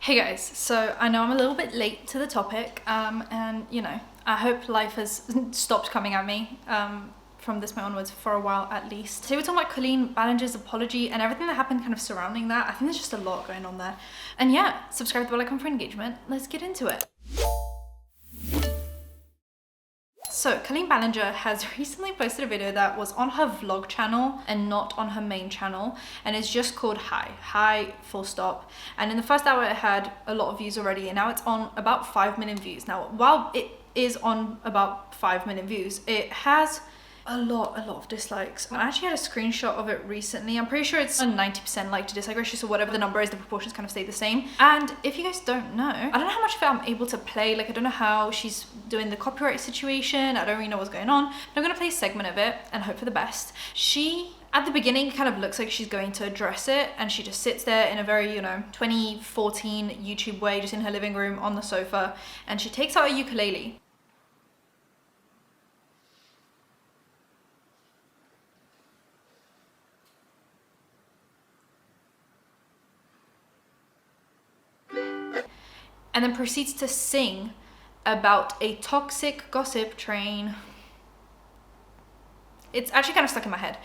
Hey guys, so I know I'm a little bit late to the topic, and you know, I hope life has stopped coming at me from this point onwards for a while at least. Today we're talking about Colleen Ballinger's apology and everything that happened kind of surrounding that. I think there's just a lot going on there. And yeah, subscribe to the bell icon for engagement. Let's get into it. So Colleen Ballinger has recently posted a video that was on her vlog channel and not on her main channel, and it's just called Hi full stop. And in the first hour it had a lot of views already, and now it's on about 5 million views. Now while it is on about 5 million views, it has a lot of dislikes. I actually had a screenshot of it recently. I'm pretty sure it's a 90% like to dislike ratio, so whatever the number is, the proportions kind of stay the same. And if you guys don't know, I don't know how much of it I'm able to play. Like, I don't know how she's doing the copyright situation. I don't really know what's going on, but I'm gonna play a segment of it and hope for the best. She, at the beginning, kind of looks like she's going to address it, and she just sits there in a very, 2014 YouTube way, just in her living room on the sofa, and she takes out a ukulele. And then proceeds to sing about a toxic gossip train. It's actually kind of stuck in my head.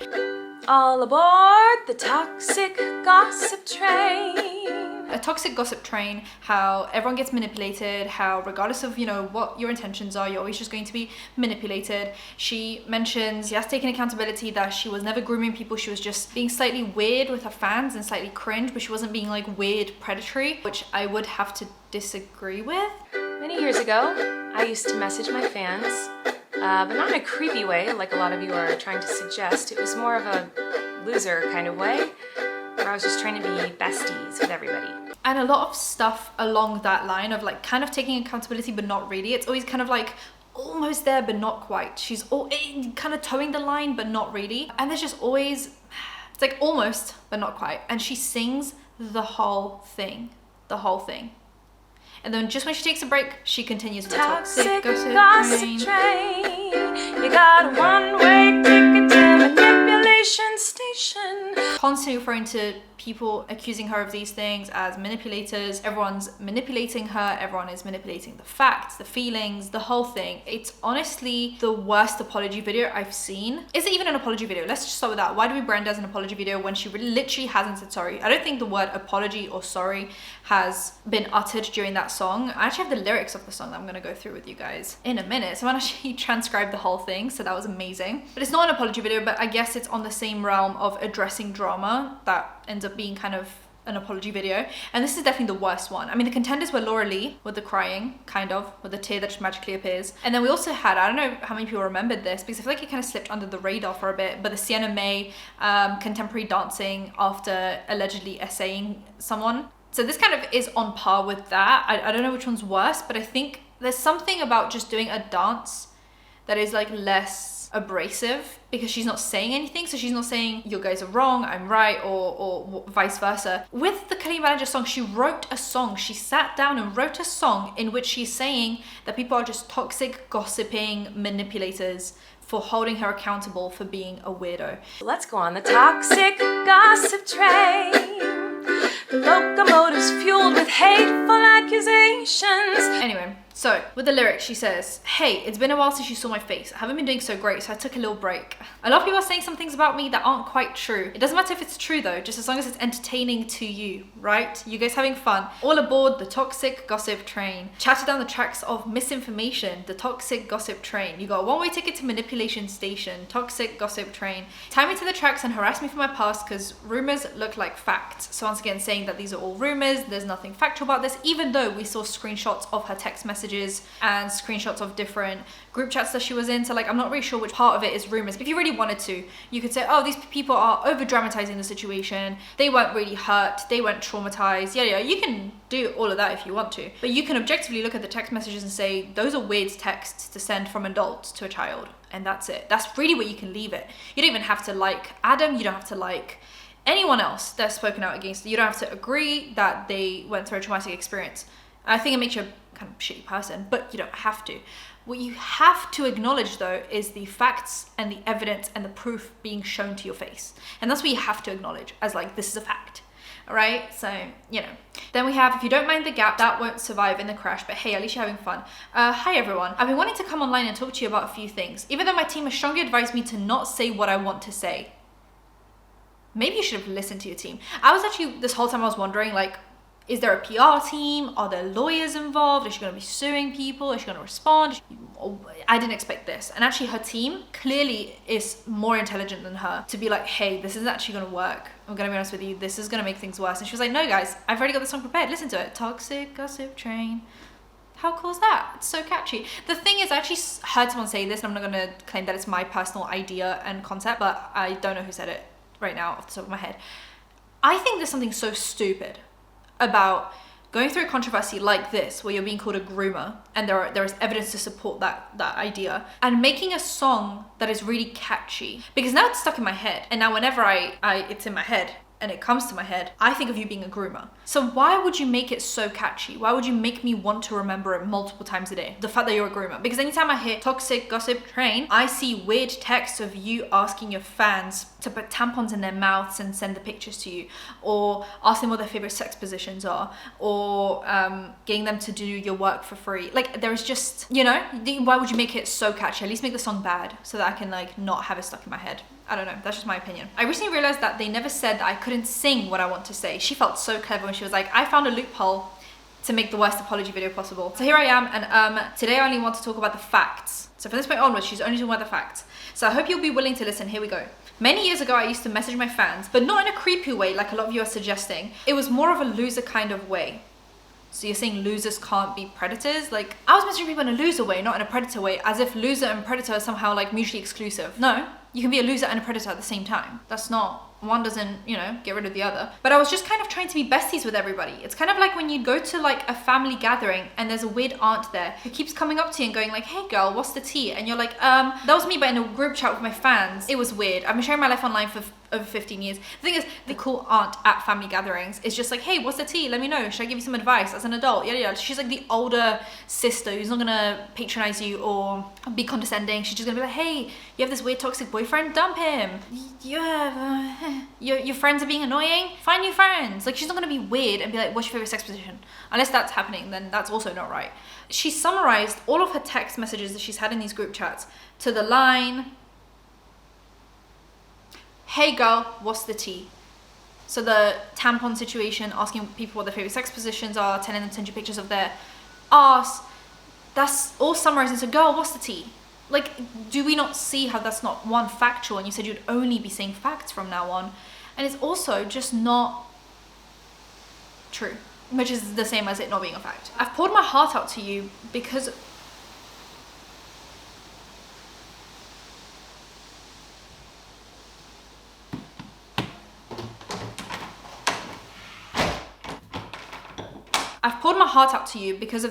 All aboard the toxic gossip train. A toxic gossip train, how everyone gets manipulated, how regardless of, what your intentions are, you're always just going to be manipulated. She mentions she has taken accountability that she was never grooming people, she was just being slightly weird with her fans and slightly cringe, but she wasn't being like weird predatory, which I would have to disagree with. Many years ago, I used to message my fans, but not in a creepy way like a lot of you are trying to suggest. It was more of a loser kind of way, where I was just trying to be besties with everybody. And a lot of stuff along that line of like kind of taking accountability but not really. It's always kind of like almost there but not quite. She's kind of towing the line but not really. And there's just always, it's like almost but not quite. And she sings the whole thing. And then just when she takes a break, she continues with the toxic gossip train. You got a one-way ticket to manipulation station. Constantly referring to people accusing her of these things as manipulators. Everyone's manipulating her. Everyone is manipulating the facts, the feelings, the whole thing. It's honestly the worst apology video I've seen. Is it even an apology video? Let's just start with that. Why do we brand it as an apology video when she literally hasn't said sorry? I don't think the word apology or sorry has been uttered during that song. I actually have the lyrics of the song that I'm gonna go through with you guys in a minute. Someone actually transcribed the whole thing, so that was amazing. But it's not an apology video, but I guess it's on the same realm of addressing drama that ends up being kind of an apology video. And this is definitely the worst one. I mean, the contenders were Laura Lee with the crying, kind of, with the tear that just magically appears. And then we also had, I don't know how many people remembered this, because I feel like it kind of slipped under the radar for a bit, but the Sienna May contemporary dancing after allegedly essaying someone. So this kind of is on par with that. I don't know which one's worse, but I think there's something about just doing a dance that is like less abrasive, because she's not saying anything. So she's not saying you guys are wrong, I'm right, or vice versa. With the Colleen Ballinger song, she wrote a song. She sat down and wrote a song in which she's saying that people are just toxic, gossiping manipulators for holding her accountable for being a weirdo. Let's go on the toxic gossip train. The locomotive's fueled with hateful accusations. Anyway, so with the lyrics, she says, "Hey, it's been a while since you saw my face. I haven't been doing so great, so I took a little break. A lot of people are saying some things about me that aren't quite true. It doesn't matter if it's true though, just as long as it's entertaining to you, right? You guys having fun. All aboard the toxic gossip train. Chatted down the tracks of misinformation, the toxic gossip train. You got a one-way ticket to manipulation station, toxic gossip train. Tie me to the tracks and harass me for my past because rumors look like facts." So once again, saying that these are all rumors, there's nothing factual about this, even though we saw screenshots of her text messages and screenshots of different group chats that she was in. So like, I'm not really sure which part of it is rumors. If you really wanted to, you could say, oh, these people are over dramatizing the situation. They weren't really hurt. They weren't traumatized. Yeah, you can do all of that if you want to. But you can objectively look at the text messages and say, those are weird texts to send from an adult to a child. And that's it. That's really what you can leave it. You don't even have to like Adam. You don't have to like anyone else that's spoken out against it. You don't have to agree that they went through a traumatic experience. I think it makes you a kind of shitty person, but you don't have to. What you have to acknowledge though is the facts and the evidence and the proof being shown to your face. And that's what you have to acknowledge as like, this is a fact. right? So, you know. Then we have, if you don't mind the gap, that won't survive in the crash, but hey, at least you're having fun. Hi everyone. I've been wanting to come online and talk to you about a few things, even though my team has strongly advised me to not say what I want to say. Maybe you should have listened to your team. I was actually, this whole time I was wondering, like, is there a PR team? Are there lawyers involved? Is she going to be suing people? Is she going to respond? I didn't expect this. And actually her team clearly is more intelligent than her to be like, hey, this isn't actually going to work. I'm going to be honest with you. This is going to make things worse. And she was like, no guys, I've already got the song prepared. Listen to it. Toxic Gossip Train. How cool is that? It's so catchy. The thing is, I actually heard someone say this, and I'm not going to claim that it's my personal idea and concept, but I don't know who said it right now off the top of my head. I think there's something so stupid about going through a controversy like this, where you're being called a groomer, and there is evidence to support that idea, and making a song that is really catchy, because now it's stuck in my head, and now whenever it's in my head and it comes to my head, I think of you being a groomer. So why would you make it so catchy? Why would you make me want to remember it multiple times a day? The fact that you're a groomer. Because anytime I hear Toxic Gossip Train, I see weird texts of you asking your fans to put tampons in their mouths and send the pictures to you, or ask them what their favorite sex positions are, or getting them to do your work for free. Like, there is just, you know, why would you make it so catchy? At least make the song bad so that I can like not have it stuck in my head. I don't know, that's just my opinion. I recently realized that they never said that I couldn't sing what I want to say. She felt so clever when she was like, I found a loophole to make the worst apology video possible. So here I am, and today I only want to talk about the facts. So from this point onwards, she's only talking about the facts. So I hope you'll be willing to listen. Here we go. Many years ago, I used to message my fans, but not in a creepy way like a lot of you are suggesting. It was more of a loser kind of way. So you're saying losers can't be predators? Like, I was messaging people in a loser way, not in a predator way, as if loser and predator are somehow like mutually exclusive. No, you can be a loser and a predator at the same time. That's not, one doesn't, you know, get rid of the other. But I was just kind of trying to be besties with everybody. It's kind of like when you go to like a family gathering and there's a weird aunt there who keeps coming up to you and going like, hey girl, what's the tea? And you're like, that was me, but in a group chat with my fans. It was weird. I've been sharing my life online for over 15 years. The thing is, the cool aunt at family gatherings is just like, hey, what's the tea? Let me know. Should I give you some advice as an adult? Yeah. She's like the older sister who's not gonna patronize you or be condescending. She's just gonna be like, hey, you have this weird toxic boyfriend? Dump him. Your friends are being annoying? Find new friends. Like, she's not gonna be weird and be like, what's your favorite sex position? Unless that's happening, then that's also not right. She summarized all of her text messages that she's had in these group chats to the line, hey girl, what's the tea? So the tampon situation, asking people what their favorite sex positions are, telling them to send you pictures of their arse, that's all summarized into, girl, what's the tea? Like, do we not see how that's not one, factual, and you said you'd only be saying facts from now on, and it's also just not true, which is the same as it not being a fact. I've poured my heart out to you because of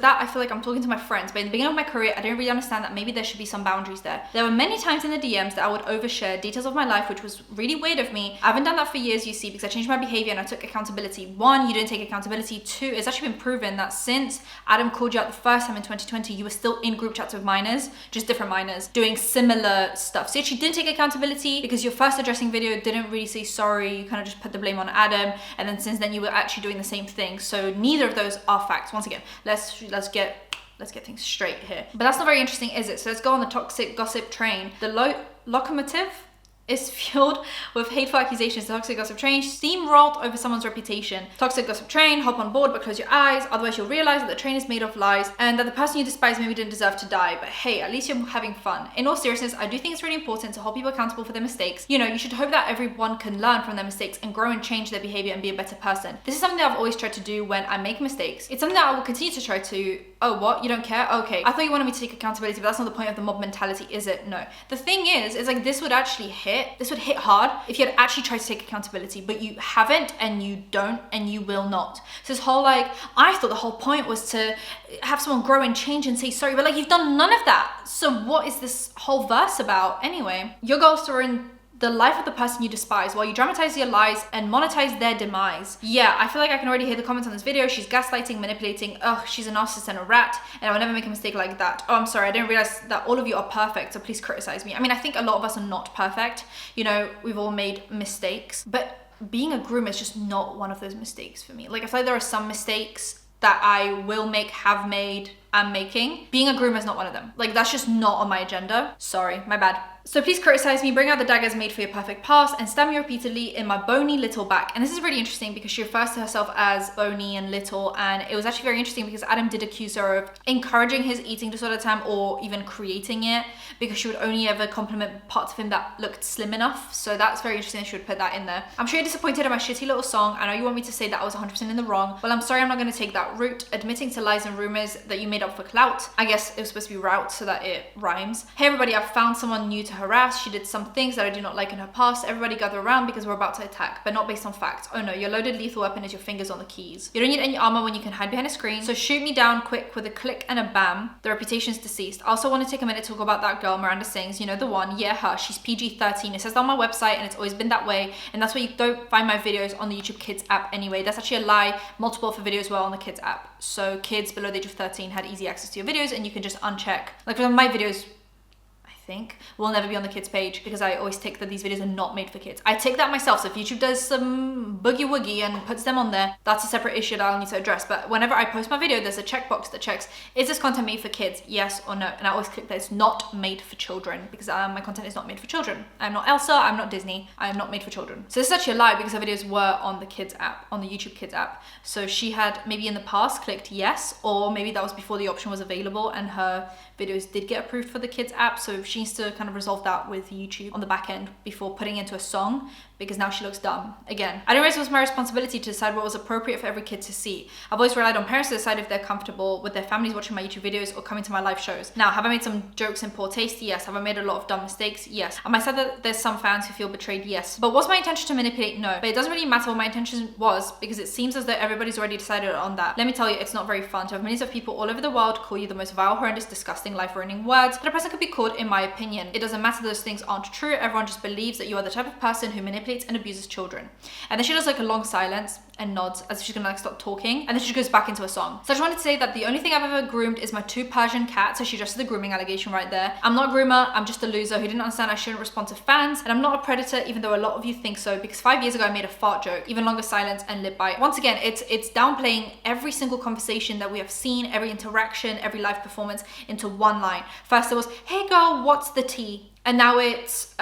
that. I feel like I'm talking to my friends, but in the beginning of my career, I didn't really understand that maybe there should be some boundaries there. There were many times in the DMs that I would overshare details of my life, which was really weird of me. I haven't done that for years, you see, because I changed my behavior and I took accountability. One, you didn't take accountability. Two, it's actually been proven that since Adam called you out the first time in 2020, you were still in group chats with minors, just different minors, doing similar stuff. So you actually didn't take accountability because your first addressing video didn't really say sorry. You kind of just put the blame on Adam. And then since then, you were actually doing the same thing. So neither of those are facts. Once again, let's get things straight here. But that's not very interesting, is it? So let's go on the toxic gossip train. The locomotive is fueled with hateful accusations. The toxic gossip train steamrolled over someone's reputation. Toxic gossip train, hop on board but close your eyes, otherwise you'll realize that the train is made of lies and that the person you despise maybe didn't deserve to die, but hey, at least you're having fun. In all seriousness, I do think it's really important to hold people accountable for their mistakes. You know, you should hope that everyone can learn from their mistakes and grow and change their behavior and be a better person. This is something that I've always tried to do when I make mistakes. It's something that I will continue to try to. Oh, what? You don't care? Okay. I thought you wanted me to take accountability, but that's not the point of the mob mentality, is it? No. The thing is like this would hit hard if you had actually tried to take accountability, but you haven't and you don't and you will not. So this whole like, I thought the whole point was to have someone grow and change and say sorry, but like you've done none of that. So what is this whole verse about? Anyway, your goal is to ruin the life of the person you despise while you dramatize your lies and monetize their demise. Yeah, I feel like I can already hear the comments on this video. She's gaslighting, manipulating. Ugh, she's a narcissist and a rat, and I will never make a mistake like that. Oh, I'm sorry, I didn't realize that all of you are perfect, so please criticize me. I mean, I think a lot of us are not perfect. You know, we've all made mistakes, but being a groomer is just not one of those mistakes for me. Like, I feel like there are some mistakes that I will make, have made, am making. Being a groomer is not one of them. Like, that's just not on my agenda. Sorry, my bad. So please criticize me, bring out the daggers made for your perfect past, and stab me repeatedly in my bony little back. And this is really interesting because she refers to herself as bony and little, and it was actually very interesting because Adam did accuse her of encouraging his eating disorder term or even creating it, because she would only ever compliment parts of him that looked slim enough. So that's very interesting that she would put that in there. I'm sure you're disappointed in my shitty little song. I know you want me to say that I was 100% in the wrong. Well, I'm sorry, I'm not going to take that route. Admitting to lies and rumors that you made up for clout. I guess it was supposed to be route so that it rhymes. Hey everybody, I've found someone new to harass. She did some things that I do not like in her past. Everybody gather around because we're about to attack, but not based on facts. Oh no, your loaded lethal weapon is your fingers on the keys. You don't need any armor when you can hide behind a screen. So shoot me down quick with a click and a bam. The reputation's deceased. I also want to take a minute to talk about that girl, Miranda Sings. You know, the one. Yeah, her. She's PG-13. It says that on my website and it's always been that way. And that's why you don't find my videos on the YouTube Kids app anyway. That's actually a lie. Multiple of the videos were on the Kids app. So kids below the age of 13 had easy access to your videos and you can just uncheck. Like for my videos, think will never be on the kids page because I always take that these videos are not made for kids. I take that myself, so if YouTube does some boogie woogie and puts them on there, that's a separate issue that I'll need to address. But whenever I post my video, there's a checkbox that checks, is this content made for kids, yes or no? And I always click that it's not made for children because my content is not made for children. I'm not Elsa, I'm not Disney, I am not made for children. So this is actually a lie because her videos were on the kids app, on the YouTube Kids app. So she had maybe in the past clicked yes, or maybe that was before the option was available and her videos did get approved for the kids app. So she needs to kind of resolve that with YouTube on the back end before putting into a song, because now she looks dumb again. I didn't realize it was my responsibility to decide what was appropriate for every kid to see. I've always relied on parents to decide if they're comfortable with their families watching my YouTube videos or coming to my live shows. Now, have I made some jokes in poor taste? Yes. Have I made a lot of dumb mistakes? Yes. Am I sad that there's some fans who feel betrayed? Yes. But was my intention to manipulate? No. But it doesn't really matter what my intention was because it seems as though everybody's already decided on that. Let me tell you, it's not very fun to have millions of people all over the world call you the most vile, horrendous, disgusting, life-ruining words that a person could be called, in my opinion. It doesn't matter, those things aren't true. Everyone just believes that you are the type of person who manipulates and abuses children. And then she does like a long silence and nods as if she's gonna like stop talking, and then she goes back into a song. So I just wanted to say that the only thing I've ever groomed is my 2 Persian cats. So she addresses the grooming allegation right there. I'm not a groomer, I'm just a loser who didn't understand I shouldn't respond to fans, and I'm not a predator even though a lot of you think so, because 5 years ago I made a fart joke, even longer silence and lip bite. Once again, it's downplaying every single conversation that we have seen, every interaction, every live performance into one line. First it was, hey girl, what's the tea? And now it's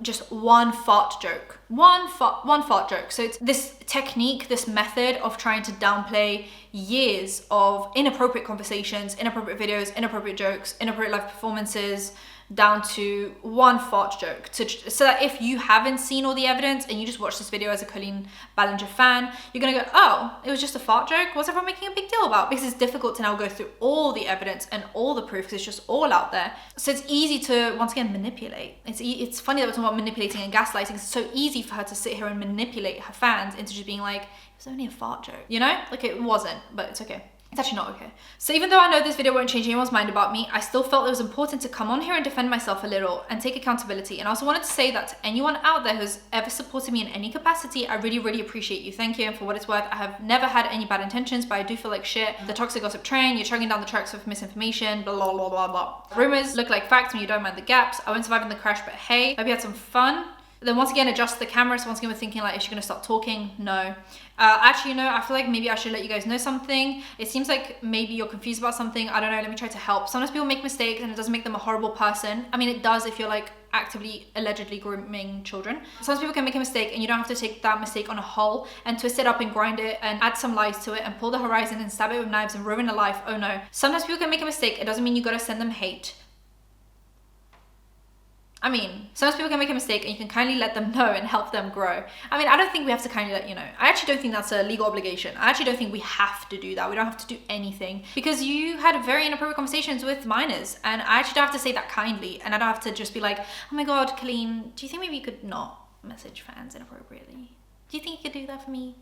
just one fart joke. One fart joke. So it's this technique, this method of trying to downplay years of inappropriate conversations, inappropriate videos, inappropriate jokes, inappropriate live performances, down to one fart joke, so that if you haven't seen all the evidence and you just watch this video as a Colleen Ballinger fan, you're gonna go, oh, it was just a fart joke? What's everyone making a big deal about? Because it's difficult to now go through all the evidence and all the proof because it's just all out there. So it's easy to, once again, manipulate. It's funny that we're talking about manipulating and gaslighting. It's so easy for her to sit here and manipulate her fans into just being like, it was only a fart joke, you know? Like, it wasn't, but it's okay. It's actually not okay. So even though I know this video won't change anyone's mind about me, I still felt it was important to come on here and defend myself a little and take accountability. And I also wanted to say that to anyone out there who's ever supported me in any capacity, I really, really appreciate you. Thank you. And for what it's worth, I have never had any bad intentions, but I do feel like shit. The toxic gossip train, you're chugging down the tracks with misinformation, blah, blah, blah, blah, blah. Rumors look like facts when you don't mind the gaps. I won't survive in the crash, but hey, hope you had some fun. Then once again, adjust the camera. So once again, we're thinking like, is she gonna stop talking? No. Actually, you know, I feel like maybe I should let you guys know something. It seems like maybe you're confused about something. I don't know, let me try to help. Sometimes people make mistakes and it doesn't make them a horrible person. I mean, it does if you're like actively, allegedly grooming children. Sometimes people can make a mistake and you don't have to take that mistake on a whole and twist it up and grind it and add some lies to it and pull the horizon and stab it with knives and ruin a life. Oh no. Sometimes people can make a mistake. It doesn't mean you gotta send them hate. I mean, sometimes people can make a mistake and you can kindly let them know and help them grow. I mean, I don't think we have to kindly let you know. I actually don't think that's a legal obligation. I actually don't think we have to do that. We don't have to do anything because you had very inappropriate conversations with minors, and I actually don't have to say that kindly, and I don't have to just be like, oh my God, Colleen, do you think maybe you could not message fans inappropriately? Do you think you could do that for me?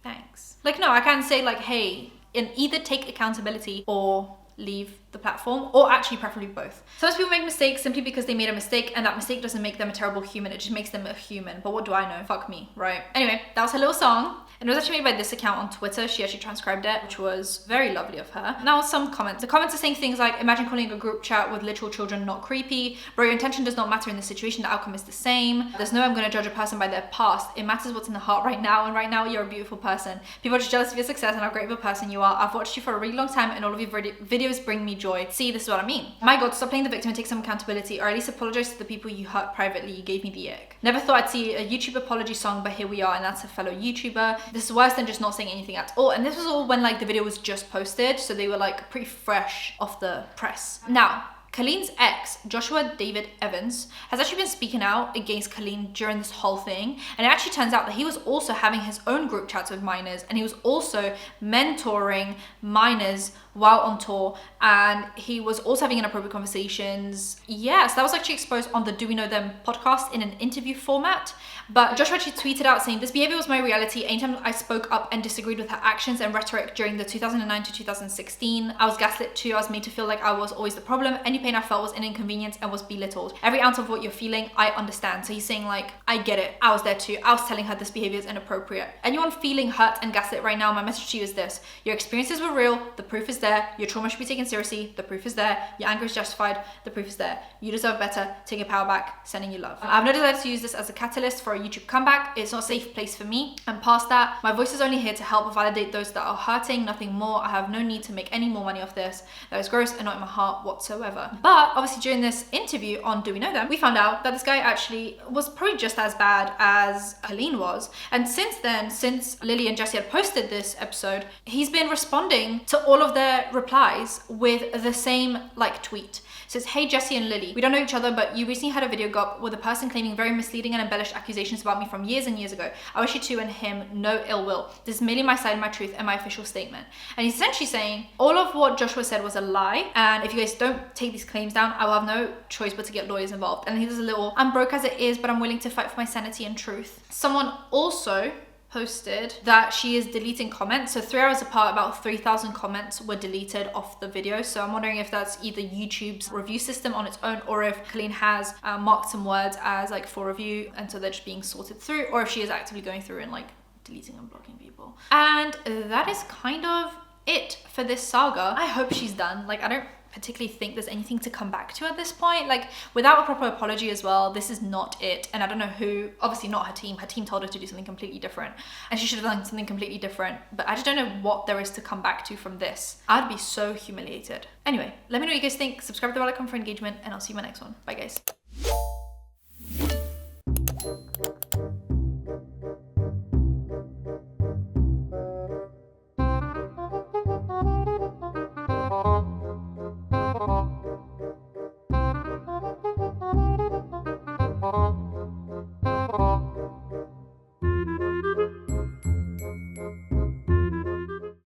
Thanks. Like, no, I can say like, hey, and either take accountability or leave the platform, or actually preferably both. Sometimes people make mistakes simply because they made a mistake, and that mistake doesn't make them a terrible human, it just makes them a human. But what do I know? Fuck me, right? Anyway, that was her little song. And it was actually made by this account on Twitter. She actually transcribed it, which was very lovely of her. Now some comments. The comments are saying things like, imagine calling a group chat with literal children not creepy. Bro, your intention does not matter in this situation. The outcome is the same. There's no I'm going to judge a person by their past. It matters what's in the heart right now. And right now you're a beautiful person. People are just jealous of your success and how great of a person you are. I've watched you for a really long time and all of your videos bring me joy. See, this is what I mean. My God, stop playing the victim and take some accountability, or at least apologize to the people you hurt privately. You gave me the ick. Never thought I'd see a YouTube apology song, but here we are, and that's a fellow YouTuber. This is worse than just not saying anything at all. And this was all when like the video was just posted, so they were like pretty fresh off the press. Now, Colleen's ex, Joshua David Evans, has actually been speaking out against Colleen during this whole thing. And it actually turns out that he was also having his own group chats with minors, and he was also mentoring minors while on tour, and he was also having inappropriate conversations. Yes, that was actually exposed on the Do We Know Them podcast in an interview format. But Joshua actually tweeted out saying, this behavior was my reality. Anytime I spoke up and disagreed with her actions and rhetoric during the 2009 to 2016, I was gaslit too. I was made to feel like I was always the problem. Any pain I felt was an inconvenience and was belittled. Every ounce of what you're feeling, I understand. So he's saying like, I get it. I was there too. I was telling her this behavior is inappropriate. Anyone feeling hurt and gaslit right now, my message to you is this. Your experiences were real. The proof is there. Your trauma should be taken seriously. The proof is there. Your anger is justified. The proof is there. You deserve better. Take your power back. Sending you love. I have no desire to use this as a catalyst for a YouTube comeback. It's not a safe place for me. And past that, my voice is only here to help validate those that are hurting, nothing more. I have no need to make any more money off this. That is gross and not in my heart whatsoever. But obviously during this interview on Do We Know Them, we found out that this guy actually was probably just as bad as Colleen was. And since then, since Lily and Jesse had posted this episode, he's been responding to all of their replies with the same like tweet. It says, hey Jesse and Lily, we don't know each other, but you recently had a video go up with a person claiming very misleading and embellished accusations about me from years and years ago. I wish you two and him no ill will. This is merely my side, my truth, and my official statement. And he's essentially saying all of what Joshua said was a lie, and if you guys don't take these claims down, I will have no choice but to get lawyers involved. And he does a little, I'm broke as it is, but I'm willing to fight for my sanity and truth. Someone also posted that she is deleting comments. So 3 hours apart, about 3,000 comments were deleted off the video. So I'm wondering if that's either YouTube's review system on its own, or if Colleen has marked some words as like for review, and so they're just being sorted through, or if she is actively going through and like deleting and blocking people. And that is kind of it for this saga. I hope she's done. Like, I don't particularly think there's anything to come back to at this point. Like, without a proper apology as well, this is not it. And I don't know who, obviously not her team told her to do something completely different, and she should have done something completely different, but I just don't know what there is to come back to from this. I'd be so humiliated. Anyway, let me know what you guys think. Subscribe to the bell icon for engagement, and I'll see you in my next one. Bye guys.